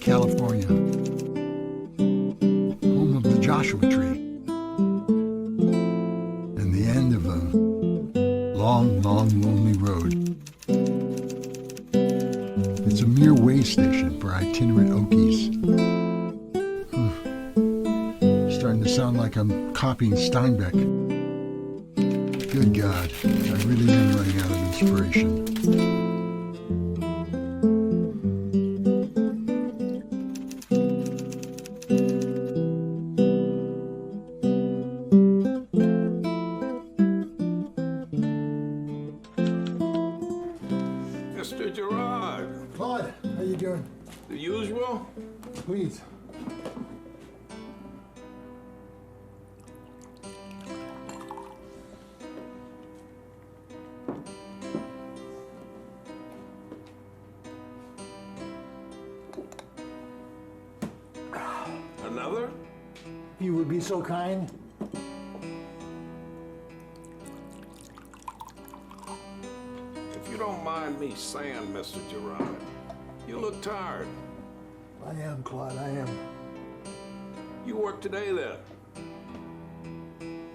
California, home of the Joshua Tree, and the end of a long, long, lonely road. It's a mere way station for itinerant Okies. Starting to sound like I'm copying Steinbeck. Good God, I really am running out of inspiration. Mr. Gerard. Claude, how you doing? The usual? Please. Another? You would be so kind. If you don't mind me saying, Mr. Gerard, you look tired. I am, Claude, I am. You work today then?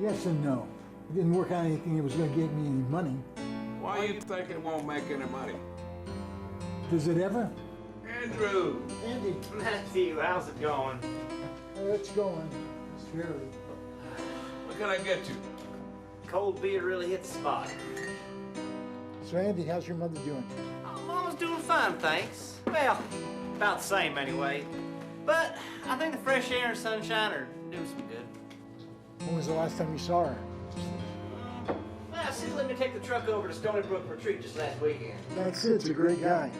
Yes and no. I didn't work on anything that was going to get me any money. Why you think it won't make any money? Does it ever? Andrew! Andy, Matthew, how's it going? it's going. It's fairly. What can I get you? Cold beer really hit the spot. So, Andy, how's your mother doing? Oh, Mama's doing fine, thanks. Well, about the same anyway. But I think the fresh air and sunshine are doing some good. When was the last time you saw her? Well, she let me take the truck over to Stony Brook Retreat just last weekend. That's it. It's a great guy.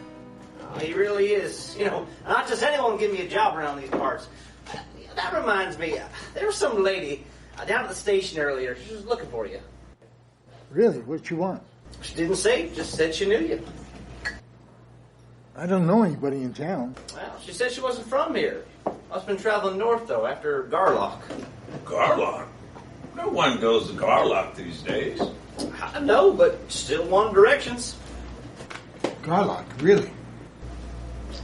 Oh, he really is. You know, not just anyone can give me a job around these parts. That reminds me, there was some lady down at the station earlier. She was looking for you. Really? What you want? She didn't say, just said she knew you. I don't know anybody in town. Well, she said she wasn't from here. Must have been traveling north, though, after Garlock. Garlock? No one goes to Garlock these days. I know, but still one directions. Garlock, really?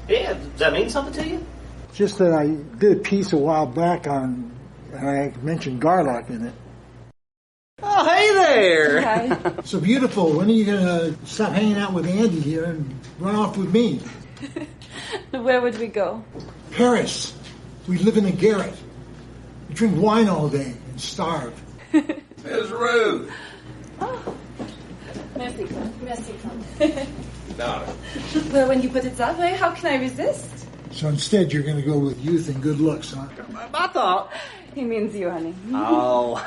Yeah, does that mean something to you? Just that I did a piece a while back on, and I mentioned Garlock in it. Oh, hey there! Hi. So beautiful. When are you going to stop hanging out with Andy here and run off with me? Where would we go? Paris. We live in a garret. We drink wine all day and starve. Ms. Ruth! Oh, merci, Claude. Merci, Claude. No. Well, when you put it that way, how can I resist? So instead, you're going to go with youth and good looks, huh? I thought. He means you, honey. Oh.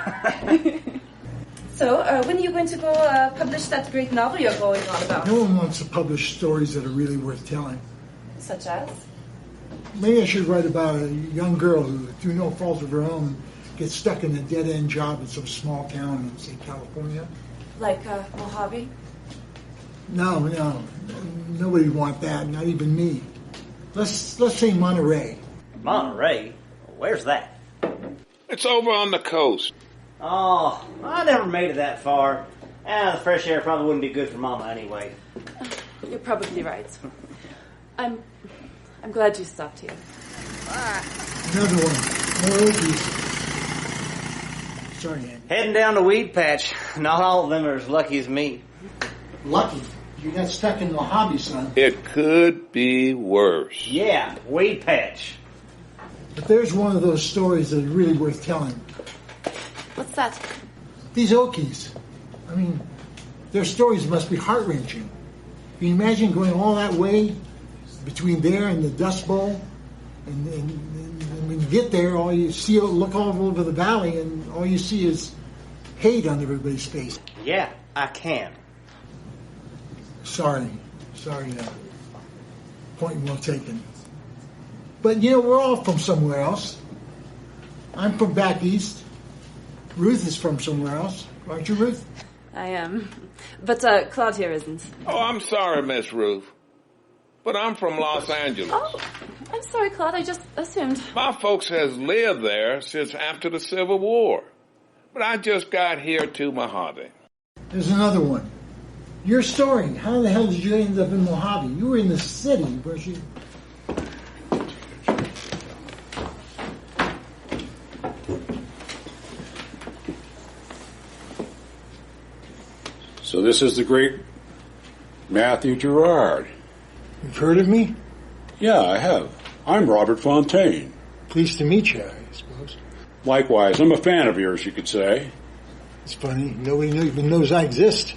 So, when are you going to go publish that great novel you're going on about? No one wants to publish stories that are really worth telling. Such as? Maybe I should write about a young girl who, through no fault of her own, gets stuck in a dead-end job in some small town in, say, California. Like Mojave? No. Nobody would want that, not even me. Let's say Monterey. Monterey? Where's that? It's over on the coast. Oh, I never made it that far. The fresh air probably wouldn't be good for Mama anyway. You're probably right. I'm glad you stopped here. Another one. More Okies. Sorry, Andy. Heading down to Weed Patch. Not all of them are as lucky as me. Lucky. You got stuck in Mojave, son. It could be worse. Yeah, Weed Patch. But there's one of those stories that are really worth telling. What's that? These Okies. I mean, their stories must be heart-wrenching. Can you imagine going all that way between there and the Dust Bowl? And when you get there, all you see, look all over the valley, and all you see is hate on everybody's face. Yeah, I can. Sorry. Point well taken. But, we're all from somewhere else. I'm from back east. Ruth is from somewhere else. Aren't you, Ruth? I am. But Claude here isn't. Oh, I'm sorry, Miss Ruth. But I'm from Los Angeles. Oh, I'm sorry, Claude. I just assumed. My folks has lived there since after the Civil War. But I just got here to Mojave. There's another one. Your story. How the hell did you end up in Mojave? You were in the city, weren't you? So this is the great Matthew Gerard. You've heard of me? Yeah, I have. I'm Robert Fontaine. Pleased to meet you, I suppose. Likewise, I'm a fan of yours, you could say. It's funny, nobody even knows I exist.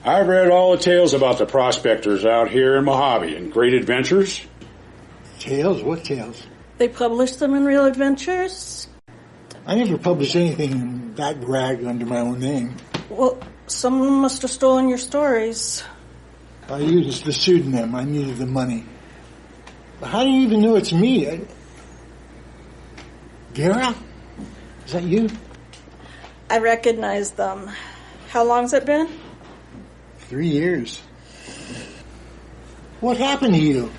I've read all the tales about the prospectors out here in Mojave and great adventures. Tales? What tales? They publish them in Real Adventures? I never published anything in that rag under my own name. Well, someone must have stolen your stories. I used the pseudonym. I needed the money. But how do you even know it's me? Vera? Is that you? I recognize them. How long's it been? 3 years. What happened to you?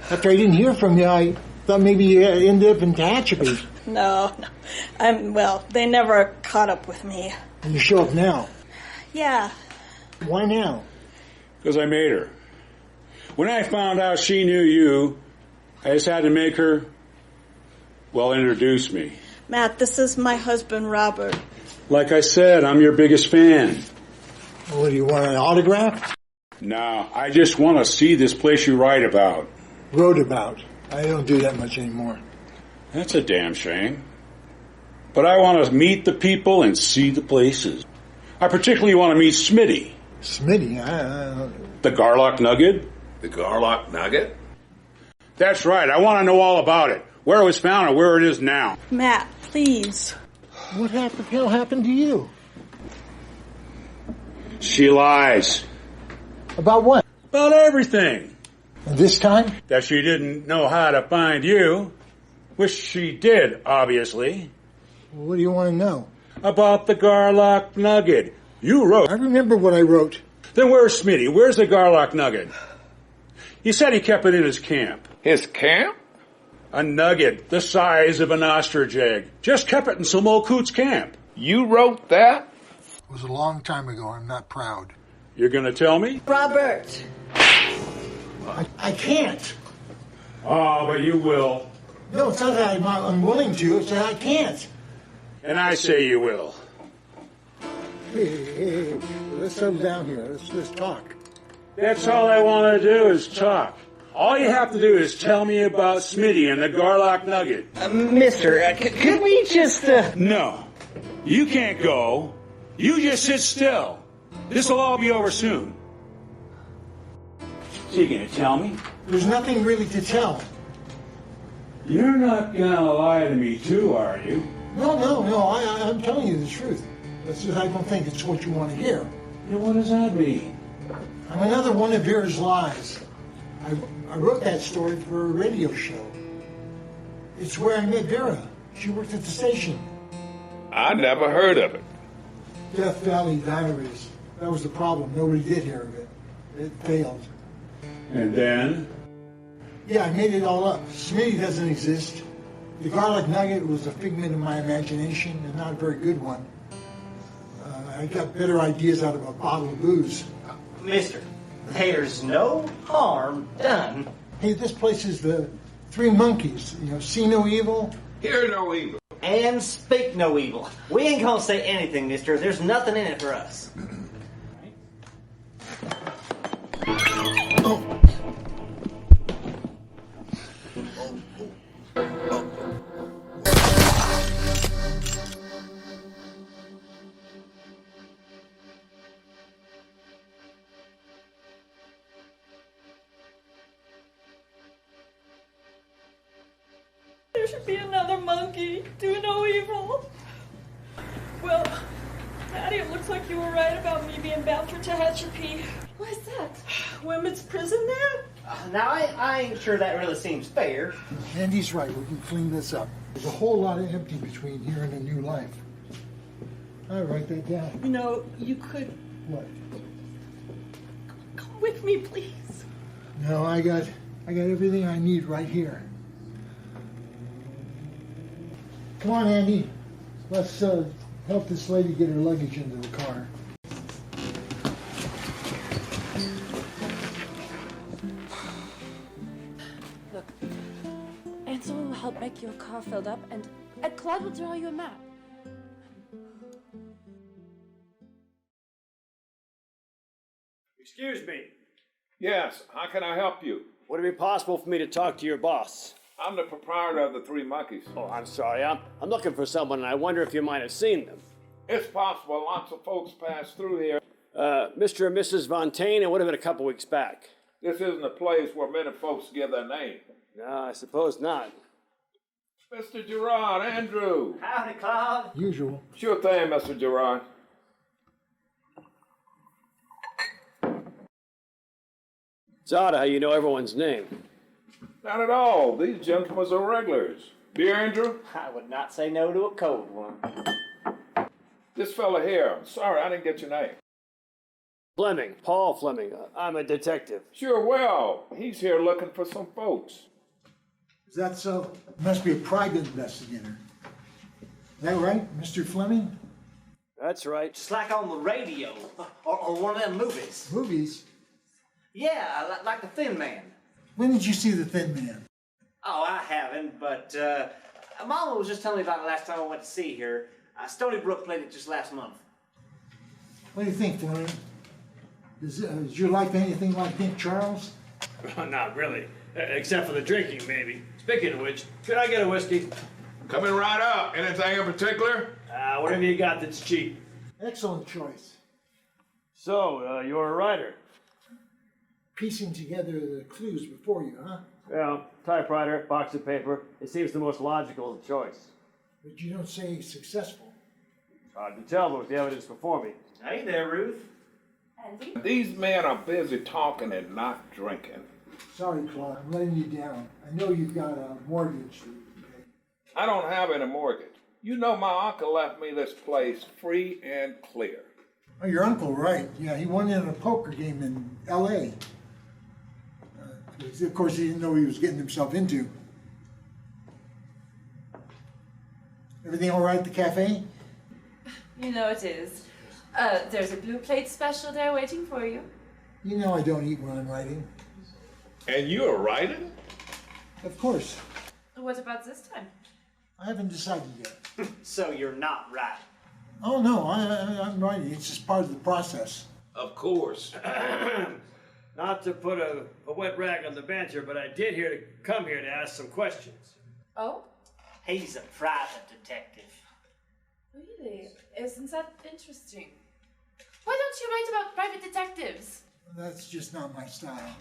After I didn't hear from you, I thought maybe you ended up in Tehachapi. No. They never caught up with me. And you show up now. Yeah. Why now? Because I made her. When I found out she knew you, I just had to make her, introduce me. Matt, this is my husband, Robert. Like I said, I'm your biggest fan. What, do you want an autograph? No, I just want to see this place you write about. Wrote about. I don't do that much anymore. That's a damn shame. But I want to meet the people and see the places. I particularly want to meet Smitty. Smitty? The Garlock Nugget? The Garlock Nugget? That's right. I want to know all about it. Where it was found and where it is now. Matt, please. What the hell happened to you? She lies. About what? About everything. And this time? That she didn't know how to find you. Which she did, obviously. What do you want to know? About the Garlock Nugget. You wrote. I remember what I wrote. Then where's Smitty? Where's the Garlock Nugget? He said he kept it in his camp. His camp? A nugget the size of an ostrich egg. Just kept it in some old coot's camp. You wrote that? It was a long time ago. I'm not proud. You're going to tell me? Robert. I can't. Oh, but you will. No, it's not that I'm unwilling to. It's that I can't. And I say you will. Hey, let's settle down here. Let's talk. That's all I want to do is talk. All you have to do is tell me about Smitty and the Garlock Nugget. Mister, could we just, No. You can't go. You just sit still. This'll all be over soon. So you gonna tell me? There's nothing really to tell. You're not gonna lie to me too, are you? No. I'm telling you the truth. It's just I don't think it's what you want to hear. Yeah, what does that mean? I'm another one of Vera's lies. I wrote that story for a radio show. It's where I met Vera. She worked at the station. I never heard of it. Death Valley Diaries. That was the problem. Nobody did hear of it. It failed. And then? Yeah, I made it all up. Smitty doesn't exist. The Garlic Nugget was a figment of my imagination and not a very good one. I got better ideas out of a bottle of booze. Mister, there's no harm done. Hey, this place is the Three Monkeys. See no evil. Hear no evil. And speak no evil. We ain't gonna say anything, mister. There's nothing in it for us. There should be another monkey. Do no evil. Well, Patty, it looks like you were right about me being bound for Tehachapi. Why is that? Women's prison there? Now, I ain't sure that really seems fair. Andy's right. We can clean this up. There's a whole lot of empty between here and a new life. I'll write that down. You could What? come with me, please. No, I got everything I need right here. Come on, Andy. Let's help this lady get her luggage into the car. Look, Ansel will help make your car filled up, and Claude will draw you a map. Excuse me. Yes, how can I help you? Would it be possible for me to talk to your boss? I'm the proprietor of the Three Monkeys. Oh, I'm sorry. I'm looking for someone, and I wonder if you might have seen them. It's possible lots of folks pass through here. Mr. and Mrs. Fontaine, it would have been a couple weeks back. This isn't a place where many folks give their name. No, I suppose not. Mr. Gerard, Andrew. Howdy, Claude. Usual. Sure thing, Mr. Gerard. It's odd how you know everyone's name. Not at all. These gentlemen are regulars. Beer, Andrew? I would not say no to a cold one. This fella here. Sorry, I didn't get your name. Fleming, Paul Fleming. I'm a detective. Sure, well, he's here looking for some folks. Is that so? Must be a private investigator. Is that right, Mr. Fleming? That's right. Just like on the radio, or one of them movies. Movies? Yeah, like The Thin Man. When did you see The Thin Man? Oh, I haven't, but Mama was just telling me about it last time I went to see her. Stony Brook played it just last month. What do you think, Fleming? Is your life anything like Nick Charles? Not really. Except for the drinking, maybe. Speaking of which, could I get a whiskey? Coming right up. Anything in particular? Whatever you got that's cheap. Excellent choice. So, you're a writer? Piecing together the clues before you, huh? Well, typewriter, box of paper. It seems the most logical choice. But you don't say successful. Hard to tell, but with the evidence before me. Hey there, Ruth. Andy? These men are busy talking and not drinking. Sorry, Claude, I'm letting you down. I know you've got a mortgage to pay. I don't have any mortgage. You know my uncle left me this place free and clear. Oh, your uncle, right. Yeah, he won in a poker game in L.A. Of course, he didn't know what he was getting himself into. Everything all right at the cafe? You know it is. There's a blue plate special there waiting for you. You know I don't eat when I'm writing. And you're writing? Of course. What about this time? I haven't decided yet. So you're not right. Oh, no, I'm writing. It's just part of the process. Of course. Not to put a wet rag on the banter, but I did come here to ask some questions. Oh? He's a private detective. Really? Isn't that interesting? Why don't you write about private detectives? That's just not my style.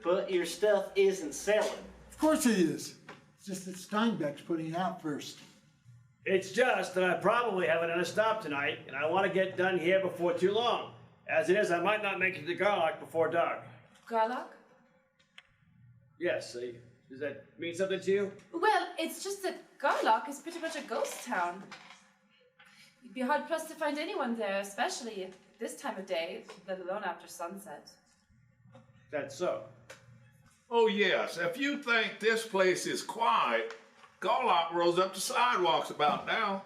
But your stuff isn't selling. Of course it is. It's just that Steinbeck's putting it out first. It's just that I probably have another stop tonight, and I want to get done here before too long. As it is, I might not make it to Garlock before dark. Garlock? Yes, does that mean something to you? Well, it's just that Garlock is pretty much a ghost town. You'd be hard pressed to find anyone there, especially at this time of day, let alone after sunset. That's so. Oh, yes. If you think this place is quiet, Garlock rolls up the sidewalks about now.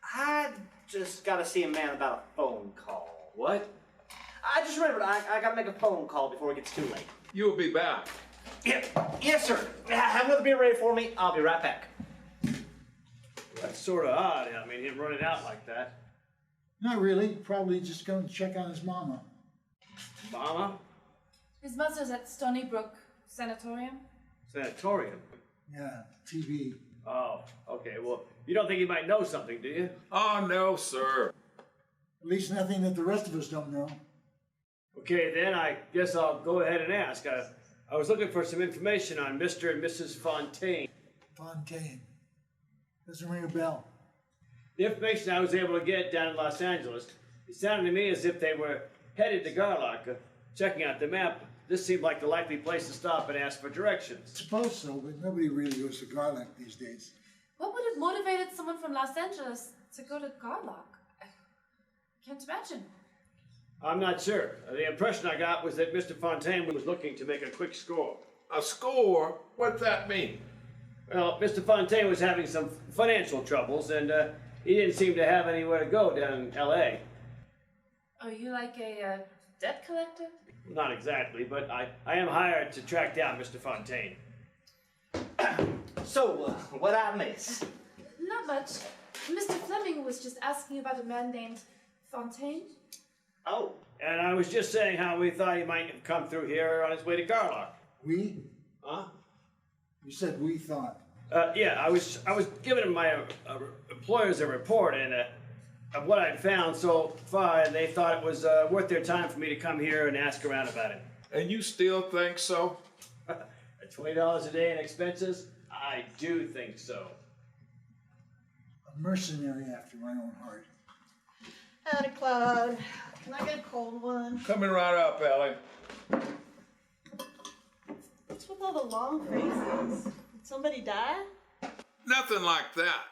I just gotta see a man about a phone call. What? I just remembered I gotta make a phone call before it gets too late. You'll be back. Yes, sir. Have another beer ready for me. I'll be right back. That's sort of odd. I mean, him running out like that. Not really. Probably just going to check on his mama. Mama? His mother's at Stony Brook Sanatorium. Sanatorium? Yeah, TV. Oh, okay. Well, you don't think he might know something, do you? Oh, no, sir. At least nothing that the rest of us don't know. Okay, then I guess I'll go ahead and ask. I was looking for some information on Mr. and Mrs. Fontaine. Fontaine. Doesn't ring a bell. The information I was able to get down in Los Angeles, it sounded to me as if they were headed to Garlock. Checking out the map, this seemed like the likely place to stop and ask for directions. Suppose so, but nobody really goes to Garlock these days. What would have motivated someone from Los Angeles to go to Garlock? I can't imagine. I'm not sure. The impression I got was that Mr. Fontaine was looking to make a quick score. A score? What's that mean? Well, Mr. Fontaine was having some financial troubles, and he didn't seem to have anywhere to go down in L.A. Are you like a debt collector? Not exactly, but I am hired to track down Mr. Fontaine. So, what I miss? Not much. Mr. Fleming was just asking about a man named Fontaine. Oh, And I was just saying how we thought he might have come through here on his way to Garlock. We? Huh? You said we thought. Yeah, I was giving him my employers a report and of what I'd found so far, and they thought it was worth their time for me to come here and ask around about it. And you still think so? At $20 a day in expenses, I do think so. A mercenary after my own heart. Howdy, Claude. Can I get a cold one? Coming right up, Ellie. What's with all the long faces? Did somebody die? Nothing like that.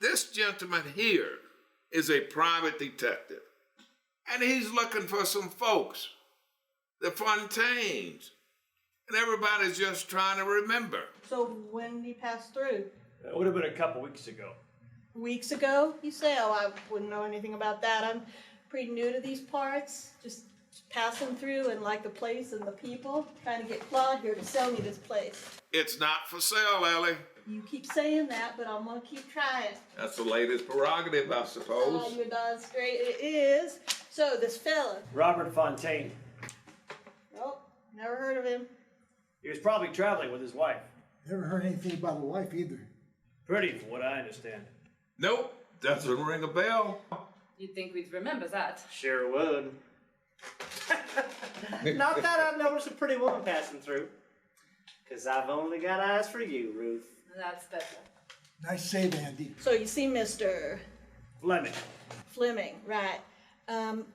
This gentleman here is a private detective, and he's looking for some folks, the Fontaines, and everybody's just trying to remember. So when did he pass through? It would have been a couple weeks ago. Weeks ago, you say? Oh, I wouldn't know anything about that. I'm pretty new to these parts. Just passing through and like the place and the people. Trying to get Claude here to sell me this place. It's not for sale, Ellie. You keep saying that, but I'm gonna keep trying. That's the latest prerogative, I suppose. You're darn straight it is. So this fella. Robert Fontaine. Oh, never heard of him. He was probably traveling with his wife. Never heard anything about a wife either. Pretty, from what I understand. Nope, doesn't ring a bell. You'd think we'd remember that. Sure would. Not that I've noticed a pretty woman passing through. Because I've only got eyes for you, Ruth. That's better. Nice save, Andy. So you see Mr. Fleming. Fleming, right.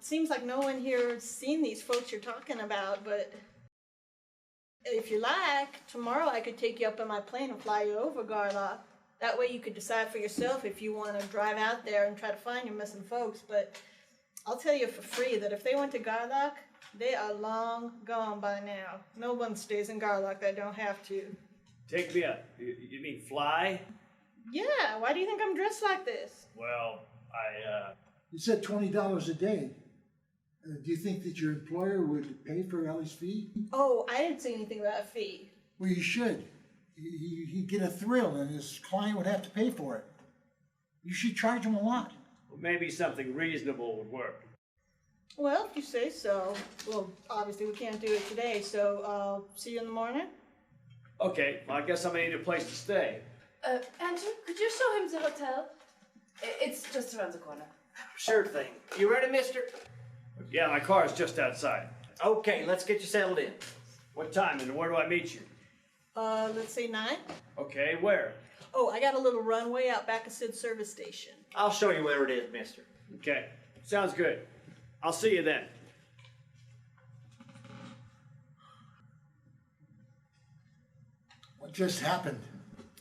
Seems like no one here has seen these folks you're talking about, but if you like, tomorrow I could take you up on my plane and fly you over Garlock. That way you could decide for yourself if you want to drive out there and try to find your missing folks. But I'll tell you for free that if they went to Garlock, they are long gone by now. No one stays in Garlock that don't have to. Take me up. You mean fly? Yeah, why do you think I'm dressed like this? Well, You said $20 a day. Do you think that your employer would pay for Ellie's fee? Oh, I didn't say anything about a fee. Well, you should. He'd get a thrill, and his client would have to pay for it. You should charge him a lot. well, maybe something reasonable would work. Well, if you say so. Well, obviously we can't do it today, so I'll see you in the morning. Okay, well, I guess I'm gonna need a place to stay. Andrew, could you show him the hotel? It's just around the corner. Sure thing. You ready, mister? Yeah, my car is just outside. Okay, let's get you settled in. What time and where do I meet you? Let's say 9. Okay, where? Oh, I got a little runway out back of Sid's service station. I'll show you where it is, mister. Okay, sounds good. I'll see you then. What just happened?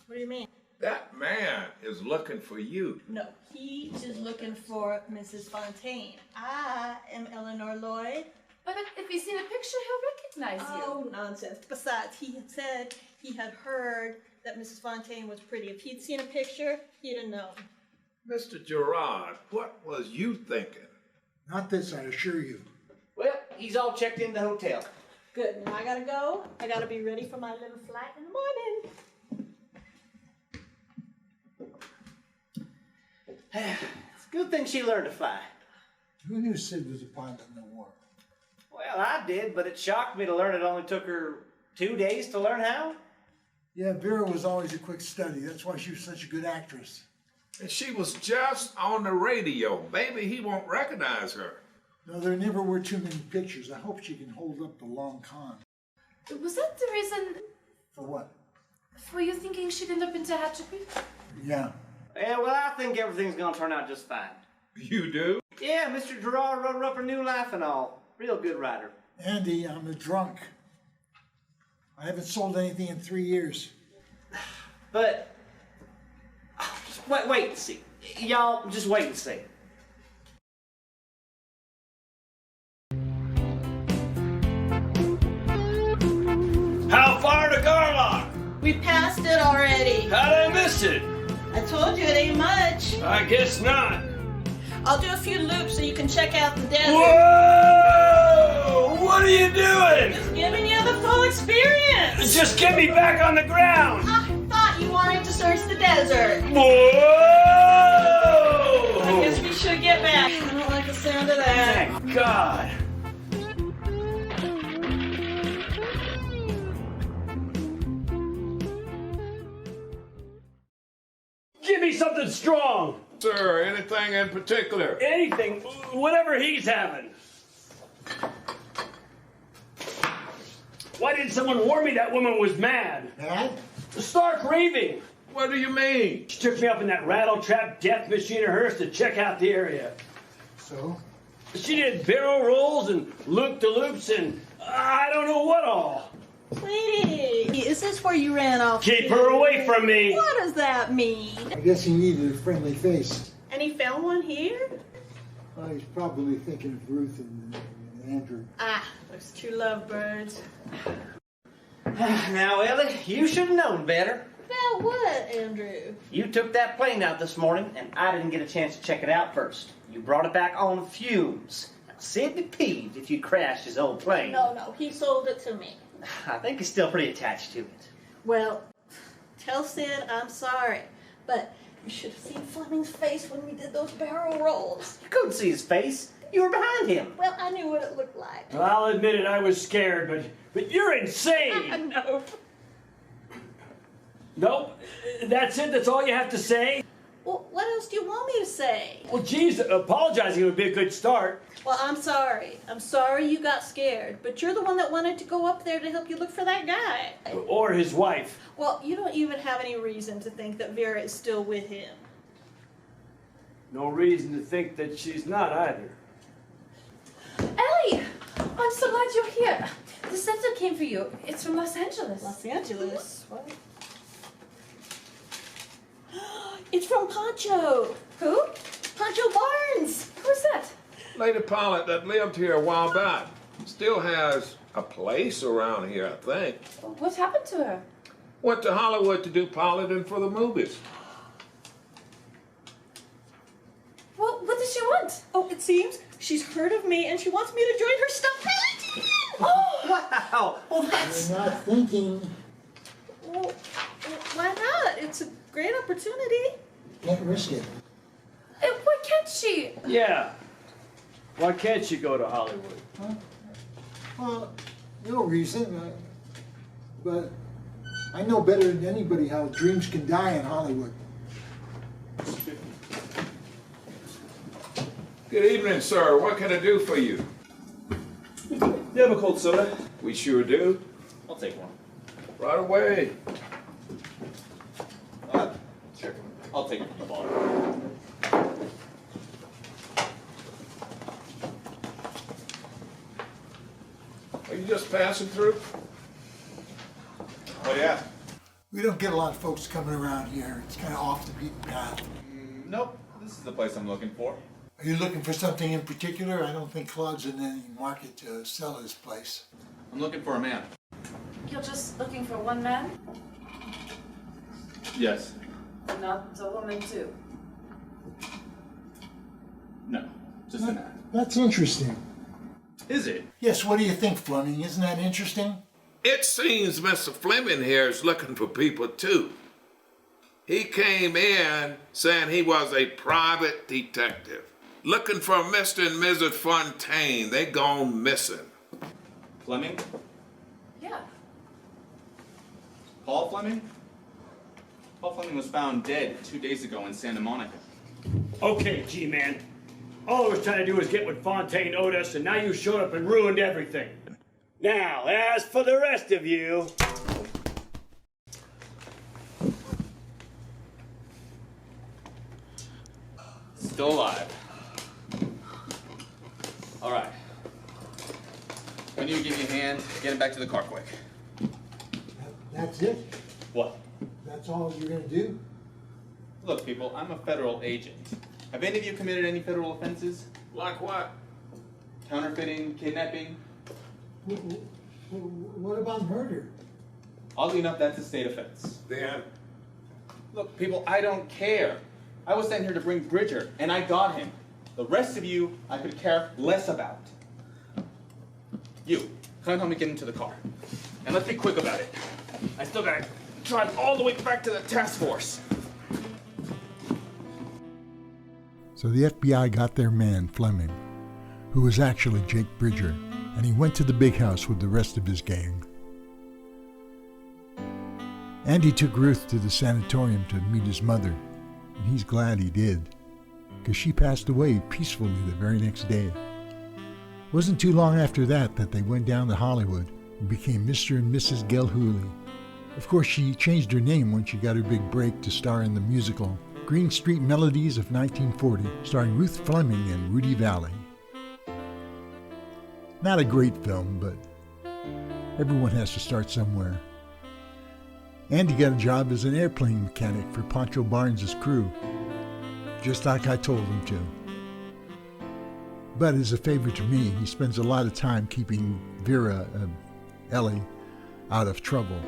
What do you mean? That man is looking for you. No, he is looking for Mrs. Fontaine. I am Eleanor Lloyd. But if he's seen a picture, he'll recognize you. Oh, nonsense. Besides, he had said he had heard that Mrs. Fontaine was pretty. If he'd seen a picture, he'd have known. Mr. Gerard, what was you thinking? Not this, I assure you. Well, he's all checked in the hotel. Good. Now I gotta go. I gotta be ready for my little flight in the morning. It's a good thing she learned to fly. Who knew Sid was a pilot in the war? Well, I did, but it shocked me to learn it only took her 2 days to learn how. Yeah, Vera was always a quick study. That's why she was such a good actress. And she was just on the radio. Maybe he won't recognize her. No, there never were too many pictures. I hope she can hold up the long con. Was that the reason For what? for you thinking she'd end up in Tehachapi? Yeah. Yeah, well, I think everything's gonna turn out just fine. You do? Yeah, Mr. Gerard wrote her up a new life and all. Real good writer. Andy, I'm a drunk. I haven't sold anything in 3 years. But just wait and see. Y'all, just wait and see. How far to Garlock? We passed it already. How'd I miss it? I told you it ain't much. I guess not. I'll do a few loops so you can check out the desert. Whoa! What are you doing? Giving you the full experience. Just get me back on the ground. I thought you wanted to search the desert. Whoa! I guess we should get back. I don't like the sound of that. me something strong. Sir, anything in particular? Anything, whatever he's having. Why didn't someone warn me that woman was mad? Mad? Stark raving. What do you mean? She took me up in that rattle-trap death machine of hers to check out the area. So? She did barrel rolls and loop-de-loops and I don't know what all. Sweetie, is this where you ran off? Keep to? her away from me. What does that mean? I guess he needed a friendly face. And he found one here? Well, he's probably thinking of Ruth and Andrew. Ah, those two lovebirds. Now, Ellie, you should have known better. About what, Andrew? You took that plane out this morning, and I didn't get a chance to check it out first. You brought it back on fumes. Now, Sid'd be peeved if you crashed his old plane. No, he sold it to me. I think he's still pretty attached to it. Well, tell Sid I'm sorry, but you should have seen Fleming's face when we did those barrel rolls. You couldn't see his face. You were behind him. Well, I knew what it looked like. Well, I'll admit it, I was scared, but you're insane. No. Nope, that's it, that's all you have to say? Well, what else do you want me to say? Well, geez, apologizing would be a good start. Well, I'm sorry. I'm sorry you got scared, but you're the one that wanted to go up there to help you look for that guy. Or his wife. Well, you don't even have any reason to think that Vera is still with him. No reason to think that she's not either. Ellie! I'm so glad you're here. This letter came for you. It's from Los Angeles. Los Angeles? What? It's from Pancho. Who? Pancho Barnes. Who's that? Lady Pollitt that lived here a while back. Still has a place around here, I think. What happened to her? Went to Hollywood to do piloting for the movies. Well, what does she want? Oh, it seems she's heard of me and she wants me to join her stunt team. Oh, wow. Well, that's... You're not thinking. Well, why not? It's a great opportunity. Can't risk it. Why can't she? Yeah. Why can't she go to Hollywood? Well, no reason. But I know better than anybody how dreams can die in Hollywood. Good evening, sir. What can I do for you? You have a cold soda? We sure do. I'll take one. Right away. Sure. I'll take it from the bar. Are you just passing through? Oh, yeah? We don't get a lot of folks coming around here. It's kind of off the beaten path. Nope. This is the place I'm looking for. Are you looking for something in particular? I don't think Claude's in any market to sell his place. I'm looking for a man. You're just looking for one man? Yes. Not a woman, too. No. Just a man. That's interesting. Is it? Yes, what do you think, Fleming? Isn't that interesting? It seems Mr. Fleming here is looking for people too. He came in saying he was a private detective, looking for Mr. and Mrs. Fontaine. They gone missing. Fleming? Yeah. Paul Fleming? Paul Fleming was found dead 2 days ago in Santa Monica. Okay, G-Man. All I was trying to do was get what Fontaine owed us, and now you showed up and ruined everything. Now, as for the rest of you... Still alive. All right. When you give me a hand, get him back to the car quick. That's it? What? That's all you're going to do? Look, people, I'm a federal agent. Have any of you committed any federal offenses? Like what? Counterfeiting, kidnapping? What about murder? Oddly enough, that's a state offense. Then Look, people, I don't care. I was sent here to bring Bridger, and I got him. The rest of you, I could care less about. You, come help me get into the car. And let's be quick about it. I still gotta drive all the way back to the task force. So the FBI got their man, Fleming, who was actually Jake Bridger, and he went to the big house with the rest of his gang. Andy took Ruth to the sanatorium to meet his mother, and he's glad he did, because she passed away peacefully the very next day. It wasn't too long after that they went down to Hollywood and became Mr. and Mrs. Gilhooly. Of course, she changed her name when she got her big break to star in the musical Green Street Melodies of 1940, starring Ruth Fleming and Rudy Valley. Not a great film, but everyone has to start somewhere. Andy got a job as an airplane mechanic for Pancho Barnes' crew, just like I told him to. But as a favor to me, he spends a lot of time keeping Ellie, out of trouble.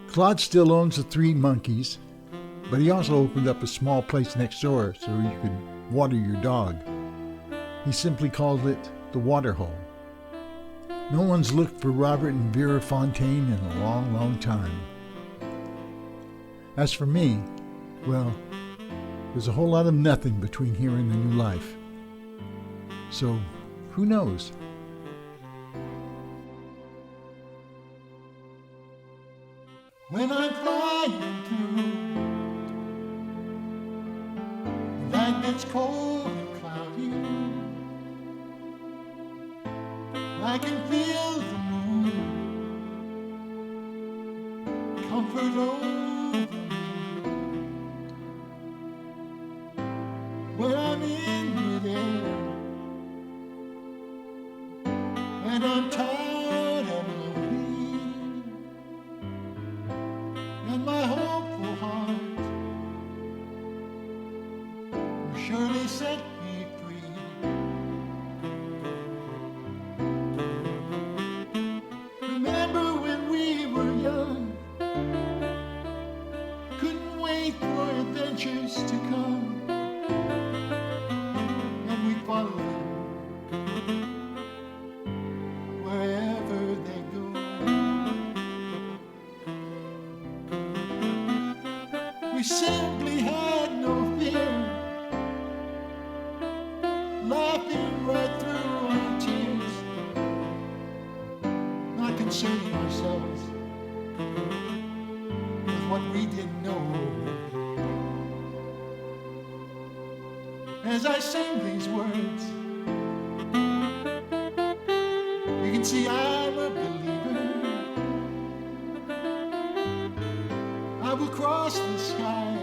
Claude still owns the 3 monkeys, but he also opened up a small place next door so you could water your dog. He simply called it the water hole. No one's looked for Robert and Vera Fontaine in a long, long time. As for me, well, there's a whole lot of nothing between here and the new life. So, who knows? When I'm flying through the night that's cold and cloudy, I can feel the moon comfort over me. When I'm in midair and I'm tired and lonely, and my hopeful heart will surely set me free. Remember when we were young, couldn't wait for adventures to come, and we followed them wherever they go. We simply had no fear, laughing right through our tears, not concerning ourselves with what we didn't know. As I sing these words, you can see I'm a believer. I will cross the sky